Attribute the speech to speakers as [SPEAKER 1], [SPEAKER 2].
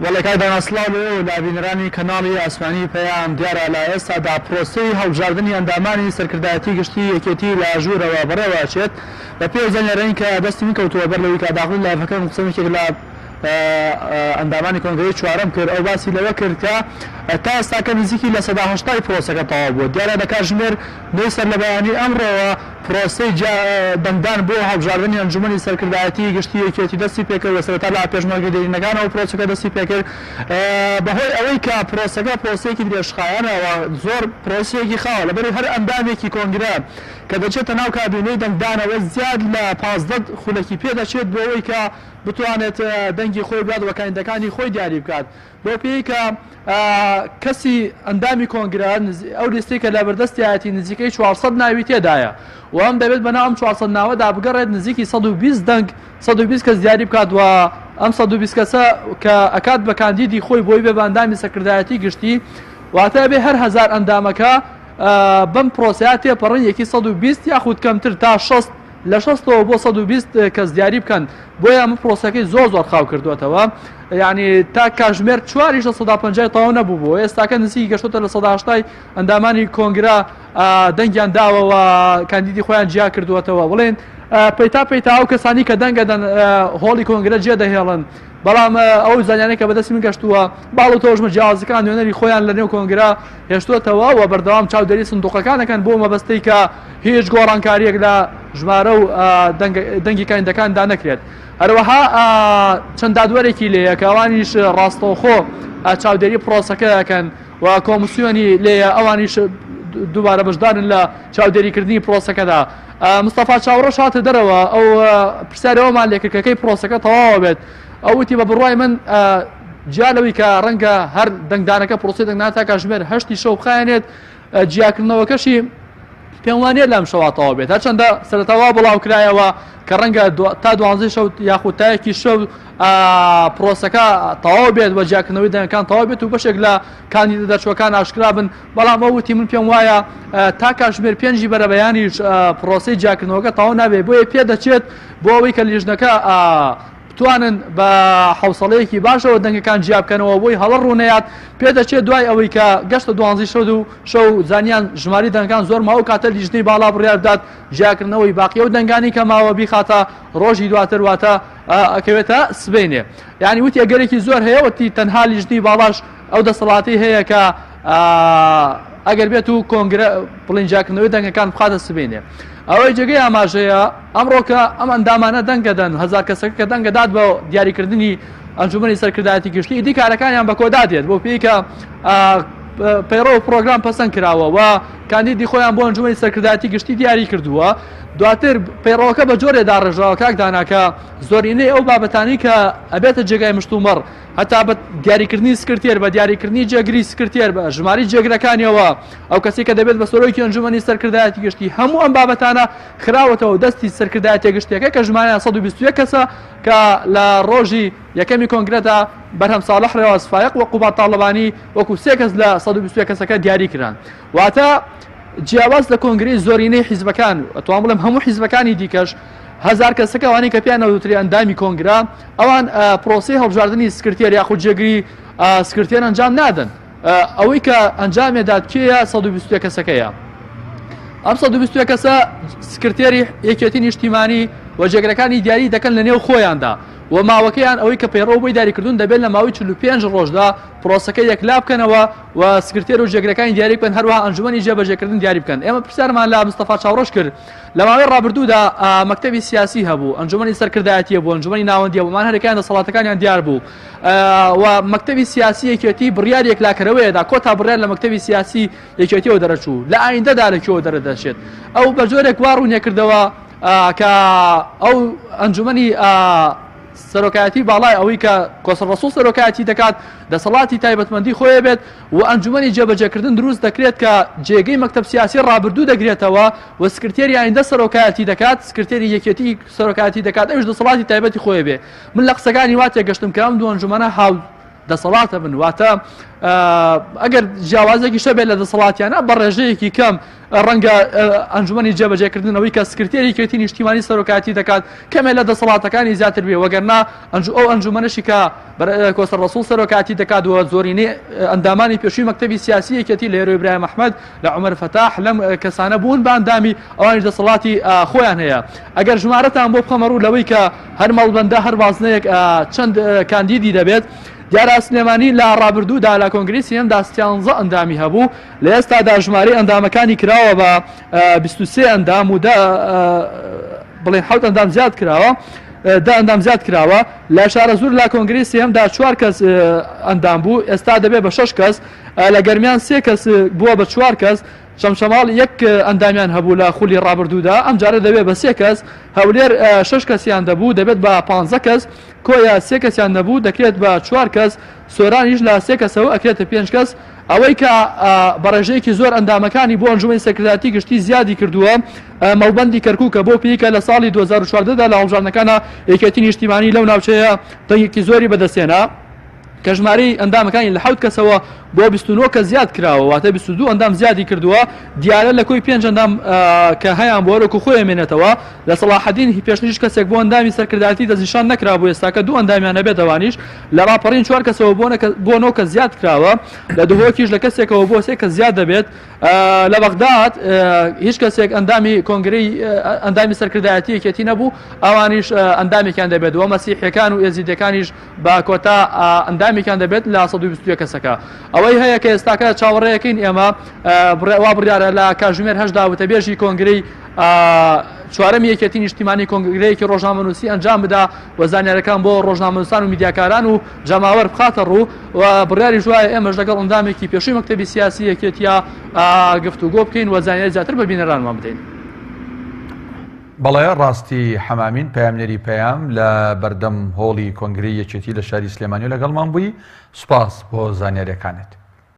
[SPEAKER 1] وەڵێ کاکدان ئەسڵاو و دابینەرانی کەناڵی ئاسمانی پەیام دیارە لە ئێستادا پرۆسەی هەڵبژاردننی ئەندامانی سەرکردایەتی گشتی یەکێتی لە ژوورەوە بەڕێواچێت بە پێ زەنێڕین کە دەستی من کەوتووە بەر لەوەی کە داخل لایڤەکەم قسەیەک لە ئەندامانی کۆنگرەی چوارەم کرد ئەو باسی لەوە کرد کە تا ئێستاکە نزیکی لە 180 پرۆسەکە تەواو بوو دیارە لە کاتژمێر نوێی سەر لە بەیانی ئەمڕۆوە پرۆسەی دەنگدان بۆ هەڵبژاردننی ئەنجومەنی سەرکردایەتی گشتی یەکێتی دەستی پێکرد لە سەرەتا لە پێشمەرگی دەرینەکانەوە پرۆسەکە دەستی پێکرد بەهۆی ئەوەی کە پرۆسەکە پرۆسەیەکی درێژخایەنەوە زۆر پرۆسەیەکی خاوە لەبەر هەر ئەندامێکی کۆنگرە کە دەچێتە ناو کابینەی دەنگدانەوە زیاد لە 15 خولەکی پێدەچێت بۆ ئەوەی کە بتوانێت دەنگی خۆی بات و کاندەکانی خۆی دیاری بکات بۆ پێی کە کەسی ئەندامی کۆنگرە ئەو لیستی کە لە بەردەستیایەتی نزیکەی 400 ناوی تێدایە و ئەم دەبێت بەناو ئەم 400 ناوەدا بگەڕێت نزیکی 120 دەنگ 120 کەس دیاری بکات و ئەم 120 کەسە کە ئەکات بە کاندیدی خۆی بۆی بێ بە ئەندامی سەرکردایەتی گشتی واتە بێ هەر 1000 ئەندامەکە بەم پرۆسەیە تێپەڕن یەکی 120 یاخود کەمتر تا 60 لە 60ەوە بۆ 120 کەس دیاری بکەن بۆیە ئەمە پرۆسەکەی زۆر خاو کردوێتەوە یعنی تا کاتژمێر 4 150 تەواو نەبوو بۆ ئێستاکە نزیکی گەشتۆتە لە 180 ئەندامانی کۆنگرە دەنگیان داوەوە کاندیدی خۆیان جیا کردوێتەوە بڵێن پەیتا ئەو کەسانی کە دەنگەدەن هۆڵی کۆنگرە جێ دەهێڵن بەڵام ئەو زانیانەی کە بەدەستی من گەشتووە باڵ و تۆژمە جیازەکان نوێنەری خۆیان لە نێو کۆنگرە هێشتوێتەوە و بەردەوام چاودێری سندوقەکانەکەن بۆ مەبەستەی کە هیچ گۆڕانکاریەک لە ژمارە و دەنگی کاندەکاندا نەکرێت هەروەها چەند دادوەرێکی لێیە کە ئەوانیش ڕاستەوخۆ چاودێری پرۆسەکە دەکەن و کۆمسیۆنی لێیە ئەوانیش دووبارە بەشدارن لە چاودێریکردنی پرۆسەکەدا مستەفا چاوڕەش هاتە دەرەوە ئەو پرسیارەوەمان لێکردکەکەی پرۆسەکە تەواوە بێت ئەوتی بە بڕوای من جیالەوەی کە ڕەنگە هەر دەنگدانەکە پرۆسی دەنگدان تا کاتژمێر 8 شەو بخایەنێت جیاکردنەوەکەشی پێم وانە لەم شەواتەوە بێت هەرچەندە سەرەتاوا بڵاوکرایەوە کە ڕەنگە تا 12 شەو یاخود تایەکی شەو پرۆسەکە تەواو بێت و جیاکردنەوەی دەنگەکان تەواو بێت و بەشێک لە کاندیدە دەرچوەکان ئاشکرا بن بەڵام ئەوتی من پێم وایە تا کاتژمێر 5 بەرەبەیانی پرۆسەی جیاکردنەوەکە تەواو نابێت بۆیە پێدەچێت بۆ ئەوەی کە لیژنەکە توانن بە حوسڵەیەکی باشەوە دەنگەکان جیا بکەنەوە بۆی هەڵە ڕوونەیات پێدەچێت دوای ئەوەی کە گەشتە 12 شەو زانیان ژماری دەنگەکان زۆر ماوە کاتە لیژنەی باڵا بڕیار بدات جیاکردنەوەی باقیە و دەنگانی کە ماوە بیخاتە ڕۆژی دواتر واتە ئەکەوێتە سبەینێ یعنی وتی ئەگەرێکی زۆر هەیە وتی تەنها لیژنەی باڵاش ئەو دەسەڵاتی هەیە کە ئەگەر بێت و کۆنگرە بڵینجاکردنەوەی دەنگەکان بخاتە سبەینێ ئەوەی جێگەی ئاماژەیە ئەمڕۆکە ئەم ئەندامانە دەنگەدەن 1000 کەسەکە کە دەنگەدات بە دیاریکردنی ئەنجومەنی سەرکردایەتی گشتی ئیدی کارەکانیان بە کۆدادێت بۆ پێی کە پەیڕۆ پرۆگرام پەسەند کراوە و کاندیدی خۆیان بۆ ئەنجومەنی سەرکردایەتی گشتی دیاری کردووە دواتر پەیڕۆوەکە بە جۆرێدا ڕێژاوە کاکداناکە زۆرینەی ئەو بابەتانی کە ئەبێتە جێگای مشتومەڕ هەتا بە دیاریکردنی سکرتێر بە دیاریکردنی جێگری سکرتێر بە ژماری جێگرەکانیەوە ئەو کەسی کە دەبێت بە سۆرۆکی ئەنجومەنی سەرکردایەتی گشتی هەموو ئەم بابەتانە خراوەتەوە دەستی سەرکردایەتی گشتیەکە کە ژمارەیان 121 کەسە کە لە ڕۆژی یەکەمی کۆنگرەدا بەرهەم ساڵح ڕێواز فایق و قوبات تاڵبانی وەکو 3 کەس لە 121 کەسەکە دیاری کران واتە جیاواز لە کۆنگرەی زۆرینەی حیزبەکان ئەتوان بڵێم هەموو حیزبەکانی دیکەش 1000 کەسەکە ئەوانەی کە پیان نەوتری ئەندامی کۆنگرە ئەوان پرۆسەی هەڵبژاردننی سکرتێر یاخود جێگری سکرتێر ئەنجام نادەن ئەوەی کە ئەنجامێدات کێیە 121 کەسەکەیە ئەم 121 کەسە سکرتێری یەکێتی نیشتیمانی و جێگرەکانی دیاری دەکەن لە نێو خۆیاندا و ماوەکەیان ئەوەی کە پەیڕۆ بۆی دیاریکردون دەبێت لە ماوەی 45 ڕۆژدا پرۆسەکە یەکلا بکەنەوە و سکرتێر و جێگرەکانی دیاری بکەن هەروەها ئەنجومەنی جێبەجێکردن دیاری بکەن ئێمە پرسیارمان لە مستەفا چاوڕۆژ کرد لە ماوەی ڕابردوودا مەکتەبی سیاسی هەبوو ئەنجومەنی سەرکردایەتیە بوو ئەنجومەنی ناوەندیە بوومان هەرێکیان دەسەڵاتەکانیان دیار بوو و مەکتەبی سیاسی یەکێتی بڕیار یەکلاکەرەوەیەدا کۆتا بڕیار لە مەکتەبی سیاسی یەکێتیەوە دەرەچوو لە ئایندەدا لەکوێوە دەردەچێت ئەو بە جۆرێک وا ڕوونیە کردەوە کە ئەو ئەنجومەنی سەرۆکایەتی باڵای ئەوەی کە کۆسەڵ ڕەسوڵ سەرۆکایەتی دەکات دەسەڵاتی تایبەتمەندی خۆیە بێت و ئەنجومەنی جێبەجێکردن دروست دەکرێت کە جێگەی مەکتەب سیاسی ڕابردوو دەگرێتەوە و سکرتێری ئایندە سەرۆکایەتی دەکات سکرتێری یەکێتی سەرۆکایەتی دەکات ئەوش دەسەڵاتی تایبەتی خۆیە بێ من لە قسەکانی وا تێگەشتم کە ئەم دوو ئەنجومەنە دەسەڵاتە بن واتە ئەگەر جیاوازێکی شەبێت لە دەسەڵاتیانە بە ڕێژەیەکی کەم ڕەنگە ئەنجومەنی جێبەجێکردنەوەی کە سکرتێری کێتی نیشتیمانی سەرۆکاتی دەکات کەمێک لە دەسەڵاتەکانی زیاتر بێ وەگەرنا ئەو ئەنجومەنشی کە کۆسەر ڕەسوڵ سەرۆکاتی دەکات و زۆرینەی ئەندامانی پێشووی مەکتەبی سیاسی یەکێتی لە ئێرۆ ئیبراهیم ئەحمەد لە عومەر فەتاح لەم کەسانە بوون بە ئەندامی ئەوانیش دەسەڵاتی خۆیان هەیە ئەگەر ژمارەتان بۆ بخەمە ڕوو لەوەی کە هەر مەڵبەندە هەر بازنەیەک چەند کاندیدی دەبێت دیارە سلێمانی لە ڕابردوودا لە کۆنگرێسی هەمدا 13 ئەندامی هەبوو لە ئێستادا ژمارەی ئەندامەکانی کراوە بە 23 ئەندام و بڵێن 7 ئەندام زیاد کراوە دا ئەندام زیاد کراوە لە شارە زور لە کۆنگرێسی هەمدا 4 کەس ئەندام بوو ئێستا دەبێت بە 6 کەس لە گەرمیان 3 کەس بووە بە 4 کەس شەمشەماڵ 1 ئەندامیان هەبوو لە خولی ڕابردوودا ئەم جارە دەبێت بە 3 کەس هەولێر 6 کەسیان دەبوو دەبێت بە 15 کەس کۆیە 3 کەسیان نەبوو دەکرێت بە 4 کەس سۆرانیش لە 3 کەسەوە ئەکرێتە 5 کەس ئەوەی کە بەڕێژەیەکی زۆر ئەندامەکانی بۆ ئەنجومەی سەکرتایەتی گشتی زیادی کردووە مەڵبەندی کەرکووکە بۆ پێیکە لە ساڵی 2014دا لە هەڵبژاردنەکانە یەکێتی نیشتیمانی لەو ناوچەیە دەنگێکی زۆری بەدەستێنا کە ژمارەی ئەندامەکانی لە 7 کەسەوە بۆ 29 کە زیاد کراوە واتە 22 ئەندام زیادی کردووە دیارە لە کۆی 5 ئەندام کە هەیان بۆ وەرەکو خۆی مێنێتەوە لە سەلاحەدین پێشنیش کەسێک بۆ ئەندامی سەرکردایەتی دەستنیشان نەکرا بۆ ئێستا کە 2 ئەندامیان هەبێت ئەوانیش لە ڕاپەڕین 4 کەسەوە بۆ 9 کە زیاد کراوە لە دووهۆکیش لە کەسێکەوە بۆ 3 کە زیاد دەبێت لە بەغداد هیچ کەسێک ئەندامی کۆنگرەی ئەندامی سەرکردایەتی یەکێتی نەبوو ئەوانیش ئەندامێکیان دەبێت و مەسیحیەکان و ئێزیدەکانیش با کۆتا ئەندامێکیان دەبێت لە 121 کەسەکە ئەوەی هەیە کە ئێستاکە چاوەڕێیەکەین ئێمە وا بڕیارە لە کاتژمێر 8 وتەبێژی کۆنگرەی چوارەمی یەکێتی نیشتیمانی کۆنگرەیەکی ڕۆژنامەنووسی ئەنجام بدا و زانیاریەکان بۆ ڕۆژنامەنووسان و میدیاکاران و جەماوەر بخاتە ڕوو و بڕیاری ژوایە ئێمەش لەگەڵ ئەندامێکی پێشووی مەکتەبی سیاسی یەکێتیە گفتوگۆ بکەین و زانیاری زیاتر بە بینەرانمان بدەین.
[SPEAKER 2] بەڵێ ڕاستی حەمامین پەیامنێری پەیام لە بەردەم هۆڵی کۆنگرەی یەکێتی لە شاری سلێمانی و لەگەڵمان بووی سوپاس بۆ زانیاریەکانت.